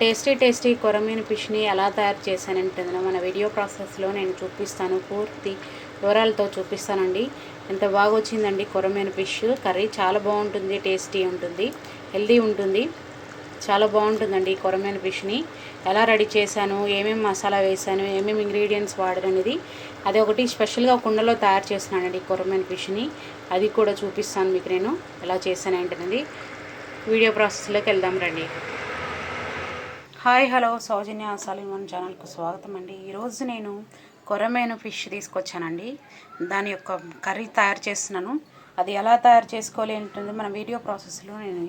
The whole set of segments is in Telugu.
టేస్టీ కొరమీను ఫిష్ని ఎలా తయారు చేశానంటుందో మన వీడియో ప్రాసెస్లో నేను చూపిస్తాను. పూర్తి వివరాలతో చూపిస్తానండి. ఎంత బాగా వచ్చిందండి కొరమీను ఫిష్ కర్రీ. చాలా బాగుంటుంది, టేస్టీ ఉంటుంది, హెల్దీ ఉంటుంది. చాలా బాగుంటుందండి. కొరమీను ఫిష్ని ఎలా రెడీ చేశాను, ఏమేమి మసాలా వేసాను, ఏమేమి ఇంగ్రీడియంట్స్ వాడననేది అది ఒకటి స్పెషల్గా కుండలో తయారు చేస్తున్నానండి కొరమీను ఫిష్ని. అది కూడా చూపిస్తాను మీకు నేను ఎలా చేశాను ఏంటనేది. వీడియో ప్రాసెస్లోకి వెళ్దాం రండి. హాయ్ హలో, సౌజన్య మన ఛానల్కు స్వాగతం అండి. ఈరోజు నేను కొరమీను ఫిష్ తీసుకొచ్చానండి. దాని యొక్క కర్రీ తయారు చేస్తున్నాను. అది ఎలా తయారు చేసుకోవాలి ఏంటంటే మన వీడియో ప్రాసెస్లో నేను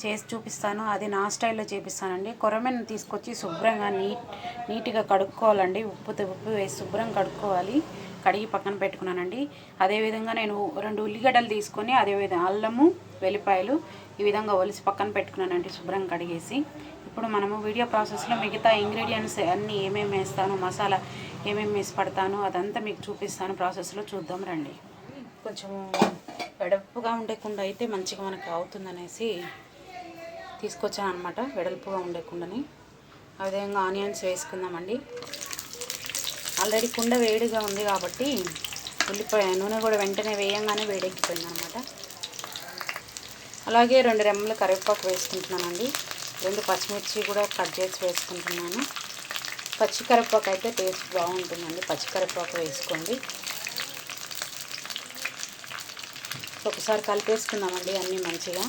చేసి చూపిస్తాను. అది నా స్టైల్లో చేపిస్తానండి. కొరమీను తీసుకొచ్చి శుభ్రంగా నీట్గా కడుక్కోవాలండి. ఉప్పు వేసి శుభ్రంగా కడుక్కోవాలి. కడిగి పక్కన పెట్టుకున్నానండి. అదేవిధంగా నేను 2 ఉల్లిగడ్డలు తీసుకొని అదేవిధంగా అల్లము, వెల్లిపాయలు ఈ విధంగా ఒలిసి పక్కన పెట్టుకున్నానండి శుభ్రంగా కడిగేసి. ఇప్పుడు మనము వీడియో ప్రాసెస్లో మిగతా ఇంగ్రీడియంట్స్ అన్నీ ఏమేమి వేస్తాను, మసాలా ఏమేమి వేసి పడతాను అదంతా మీకు చూపిస్తాను. ప్రాసెస్లో చూద్దాం రండి. కొంచెము వెడల్పుగా ఉండేకుండా అయితే మంచిగా మనకు అవుతుందనేసి తీసుకొచ్చాను అనమాట. వెడల్పుగా ఉండేకుండానే ఆ విధంగా ఆనియన్స్ వేసుకుందామండి. ఆల్రెడీ కుండ వేడిగా ఉంది కాబట్టి ఉల్లిపాయ నూనె కూడా వెంటనే వేయంగానే వేడెక్కిపోయింది అనమాట. అలాగే 2 రెమ్మల కరివేపాకు వేసుకుంటున్నానండి. 2 పచ్చిమిర్చి కూడా కట్ చేసి వేసుకుంటున్నాను. పచ్చి కరివేపాకు అయితే టేస్ట్ బాగుంటుందండి. పచ్చి కరివేపాకు వేసుకోండి. ఒకసారి కలిపేసుకుందామండి అన్నీ మంచిగా.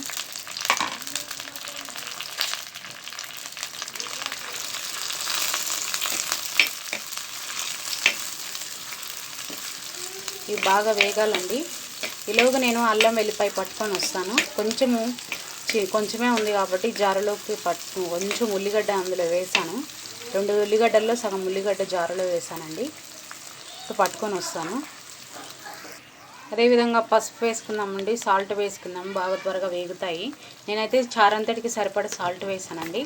ఇవి బాగా వేగాలండి. ఈలోగా నేను అల్లం వెల్లిపాయ పట్టుకొని వస్తాను. కొంచెమే ఉంది కాబట్టి జారులోకి కొంచెం ఉల్లిగడ్డ అందులో వేసాను. 2 ఉల్లిగడ్డల్లో సగం ఉల్లిగడ్డ జారులో వేసానండి. ఇప్పుడు పట్టుకొని వస్తాను. అదేవిధంగా పసుపు వేసుకుందామండి. సాల్ట్ వేసుకుందాం, బాగా త్వరగా వేగుతాయి. నేనైతే చారంతటికి సరిపడా సాల్ట్ వేసానండి.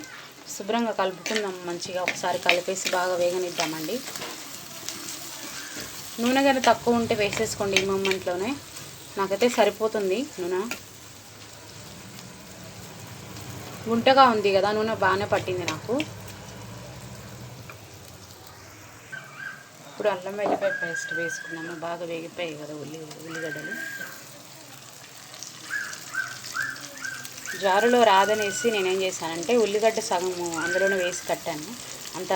శుభ్రంగా కలుపుకుందాం మంచిగా. ఒకసారి కలిపేసి బాగా వేగనిద్దామండి. నూనె కానీ తక్కువ ఉంటే వేసేసుకోండి ఈ మూమెంట్లోనే. నాకైతే సరిపోతుంది నూనె. గుంటగా ఉంది కదా, నూనె బాగానే పట్టింది నాకు. ఇప్పుడు అల్లం వెల్లిపాయ పేస్ట్ వేసుకున్నాము. బాగా వేగిపోయాయి కదా ఉల్లిగడ్డలు. జారులో రాదనేసి నేనేం చేశానంటే ఉల్లిగడ్డ సగము అందులోనే వేసి కట్టాను. అంత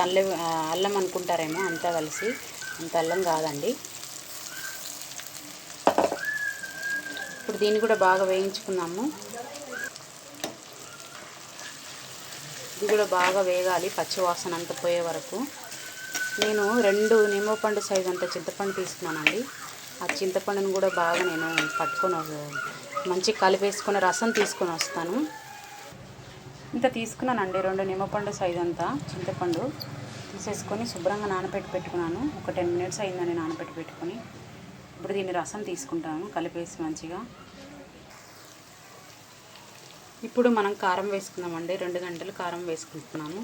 అల్లం అనుకుంటారేమో, అంతా కలిసి అంత అల్లం కాదండి. ఇప్పుడు దీన్ని కూడా బాగా వేయించుకుందాము. ఇది కూడా బాగా వేగాలి, పచ్చి వాసన అంతా పోయే వరకు. నేను 2 నిమ్మపండు సైజు అంత చింతపండు తీసుకున్నానండి. ఆ చింతపండును కూడా బాగా నేను పట్టుకొని మంచిగా కలిపేసుకొని రసం తీసుకొని వస్తాను. ఇంత తీసుకున్నానండి. 2 నిమ్మపండు సైజు అంతా చింతపండు తీసేసుకొని శుభ్రంగా నానబెట్టి పెట్టుకున్నాను. ఒక 10 మినిట్స్ అయిందని నానబెట్టి పెట్టుకొని ఇప్పుడు దీన్ని రసం తీసుకుంటాను కలిపేసి మంచిగా. ఇప్పుడు మనం కారం వేసుకుందామండి. 2 గంటలు కారం వేసుకుంటున్నాను.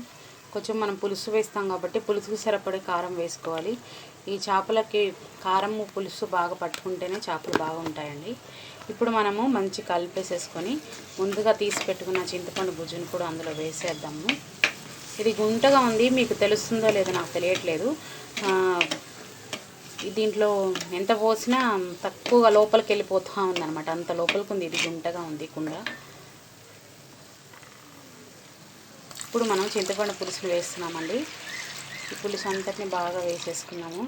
కొంచెం మనం పులుసు వేస్తాం కాబట్టి పులుసుకు సరిపడే కారం వేసుకోవాలి. ఈ చేపలకి కారము పులుసు బాగా పట్టుకుంటేనే చేపలు బాగా ఉంటాయండి. ఇప్పుడు మనము మంచి కలిపేసేసుకొని ముందుగా తీసి పెట్టుకున్న చింతపండు గుజ్జును కూడా అందులో వేసేద్దాము. ఇది గుంటగా ఉంది, మీకు తెలుస్తుందో లేదో నాకు తెలియట్లేదు. దీంట్లో ఎంత పోసినా తక్కువగా లోపలికి వెళ్ళిపోతూ ఉందన్నమాట. అంత లోపలికి ఉంది, ఇది గుంటగా ఉంది కుండ. ఇప్పుడు మనం చింతపండు పులుసులు వేస్తున్నామండి. ఈ పులుసు అంతటిని బాగా వేసేసుకున్నాము.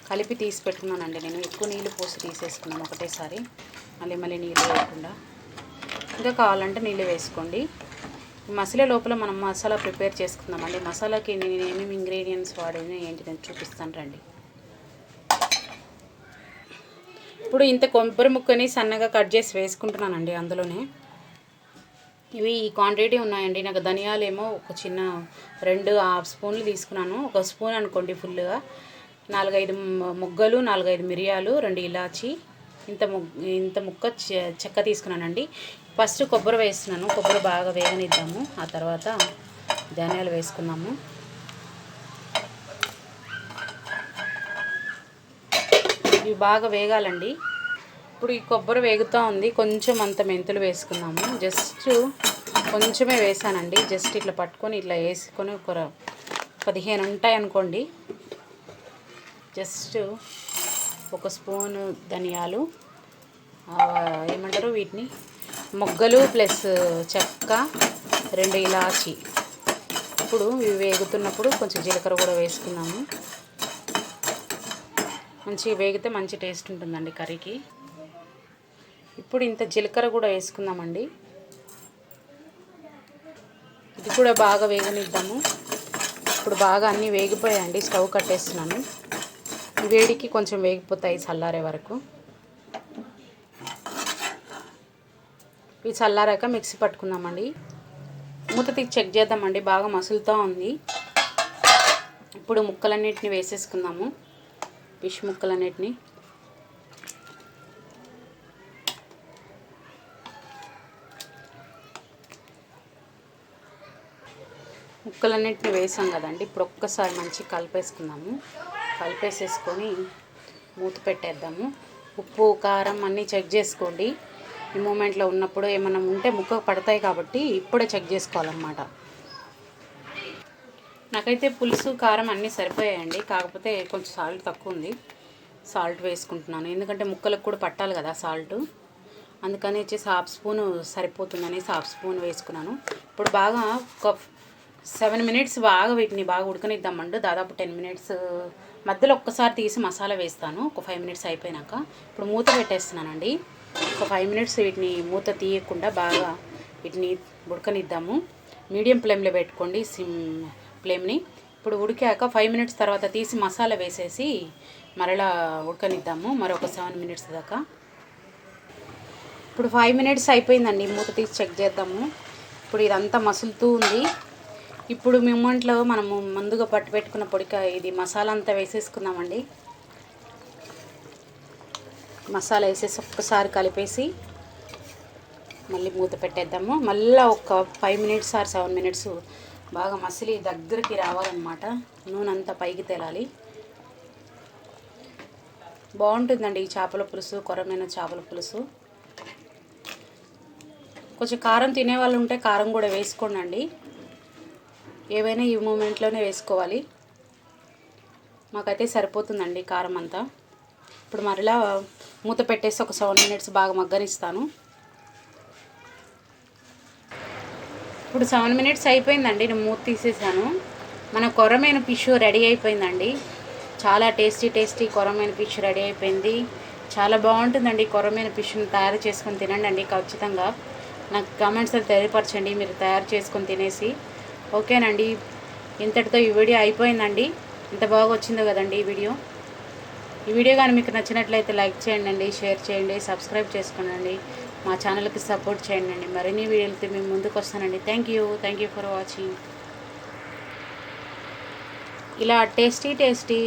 కలిపి తీసి పెట్టుకున్నానండి నేను. ఎక్కువ నీళ్ళు పోసి తీసేసుకున్నాను ఒకటేసారి, మళ్ళీ నీళ్ళు వేయకుండా. ఇంకా కావాలంటే నీళ్ళు వేసుకోండి. మసాలా లోపల మనం మసాలా ప్రిపేర్ చేసుకుందామండి. మసాలాకి నేను ఏమేమి ఇంగ్రీడియంట్స్ వాడినా ఏంటి నేను చూపిస్తాను రండి. ఇప్పుడు ఇంత కొబ్బరి ముక్కని సన్నగా కట్ చేసి వేసుకుంటున్నానండి అందులోనే. ఇవి ఈ క్వాంటిటీ ఉన్నాయండి. నాకు ధనియాలు ఏమో ఒక చిన్న 2 హాఫ్ స్పూన్లు తీసుకున్నాను. 1 స్పూన్ అనుకోండి ఫుల్గా. 4-5 మొగ్గలు, 4-5 మిరియాలు, 2 ఇలాచి, ఇంత ముక్క చెక్క తీసుకున్నానండి. ఫస్ట్ కొబ్బరి వేస్తున్నాను. కొబ్బరి బాగా వేగనిద్దాము. ఆ తర్వాత ధనియాలు వేసుకున్నాము. ఇవి బాగా వేగాలండి. ఇప్పుడు ఈ కొబ్బరి వేగుతూ ఉంది. కొంచెం అంత మెంతులు వేసుకున్నాము. జస్ట్ కొంచెమే వేసానండి. జస్ట్ ఇట్లా పట్టుకొని ఇట్లా వేసుకొని ఒక 15 ఉంటాయి అనుకోండి. జస్ట్ ఒక స్పూను ధనియాలు, ఏమంటారు వీటిని, మొగ్గలు ప్లస్ చెక్క, 2 ఇలాచి. ఇప్పుడు ఇవి వేగుతున్నప్పుడు కొంచెం జీలకర్ర కూడా వేసుకున్నాము. మంచిగా వేగితే మంచి టేస్ట్ ఉంటుందండి కర్రీకి. ఇప్పుడు ఇంత జీలకర్ర కూడా వేసుకుందామండి. ఇది కూడా బాగా వేగనిద్దాము. ఇప్పుడు బాగా అన్నీ వేగిపోయాయండి. స్టవ్ కట్టేస్తున్నాను. ఈ వేడికి కొంచెం వేగిపోతాయి చల్లారే వరకు. ఇవి చల్లారాక మిక్సీ పట్టుకుందామండి. మూత తీసి చెక్ చేద్దామండి. బాగా మసులుతూ ఉంది. ఇప్పుడు ముక్కలన్నిటిని వేసేసుకుందాము. ఫిష్ ముక్కలన్నిటిని వేసాం కదండి. ఇప్పుడు ఒక్కసారి మంచిగా కలిపేసుకుందాము. కలిపేసేసుకొని మూత పెట్టేద్దాము. ఉప్పు కారం అన్నీ చెక్ చేసుకోండి. ఈ మూమెంట్లో ఉన్నప్పుడు ఏమైనా ఉంటే ముక్కకు పడతాయి కాబట్టి ఇప్పుడే చెక్ చేసుకోవాలన్నమాట. నాకైతే పులుసు కారం అన్నీ సరిపోయాయండి. కాకపోతే కొంచెం సాల్ట్ తక్కువ ఉంది. సాల్ట్ వేసుకుంటున్నాను. ఎందుకంటే ముక్కలకు కూడా పట్టాలి కదా సాల్ట్. అందుకని వచ్చేసి హాఫ్ స్పూను సరిపోతుందని హాఫ్ స్పూన్ వేసుకున్నాను. ఇప్పుడు బాగా ఒక 7 మినిట్స్ బాగా వీటిని బాగా ఉడకనిద్దామండి. దాదాపు 10 మినిట్స్ మధ్యలో ఒక్కసారి తీసి మసాలా వేస్తాను. ఒక 5 మినిట్స్ అయిపోయినాక ఇప్పుడు మూత పెట్టేస్తున్నానండి. ఒక 5 మినిట్స్ వీటిని మూత తీయకుండా బాగా వీటిని ఉడకనిద్దాము. మీడియం ఫ్లేమ్లో పెట్టుకోండి ఫ్లేమ్ని. ఇప్పుడు ఉడికాక 5 మినిట్స్ తర్వాత తీసి మసాలా వేసేసి మరలా ఉడకనిద్దాము మరొక 7 మినిట్స్ దాకా. ఇప్పుడు 5 మినిట్స్ అయిపోయిందండి. మూత తీసి చెక్ చేద్దాము. ఇప్పుడు ఇదంతా మసులుతూ ఉంది. ఇప్పుడు మూమెంట్లో మనము ముందుగా పట్టు పెట్టుకున్న ఇది మసాలా అంతా వేసేసుకుందామండి. మసాలా వేసేసి ఒక్కసారి కలిపేసి మళ్ళీ మూత పెట్టేద్దాము. మళ్ళీ ఒక 5 మినిట్స్ ఆర్ 7 మినిట్స్ బాగా మసిలి దగ్గరికి రావాలన్నమాట. నూనె అంతా పైకి తేలాలి. బాగుంటుందండి ఈ చేపల పులుసు, కొరమేను చేపల పులుసు. కొంచెం కారం తినేవాళ్ళు ఉంటే కారం కూడా వేసుకోండి. ఏవైనా ఈ మూమెంట్లోనే వేసుకోవాలి. మాకైతే సరిపోతుందండి కారం అంతా. ఇప్పుడు మరలా మూత పెట్టేసి ఒక 7 మినిట్స్ బాగా మగ్గనిస్తాను. ఇప్పుడు 7 మినిట్స్ అయిపోయిందండి. నేను మూత తీసేసాను. మన కొరమేను ఫిష్ రెడీ అయిపోయిందండి. చాలా టేస్టీ కొరమేను ఫిష్ రెడీ అయిపోయింది. చాలా బాగుంటుందండి. కొరమేను ఫిష్ని తయారు చేసుకొని తినండి ఖచ్చితంగా. నాకు కామెంట్స్లో తెలియపరచండి మీరు తయారు చేసుకొని తినేసి. ఓకేనండి, ఇంతటితో ఈ వీడియో అయిపోయిందండి. ఎంత బాగా వచ్చిందో కదండి ఈ వీడియో కానీ మీకు నచ్చినట్లయితే లైక్ చేయండి, షేర్ చేయండి, సబ్స్క్రైబ్ చేసుకోండి. మా ఛానల్కి సపోర్ట్ చేయండి. మరిన్ని వీడియోలతో మేము ముందుకు వస్తానండి. Thank you for watching. ఇలా టేస్టీ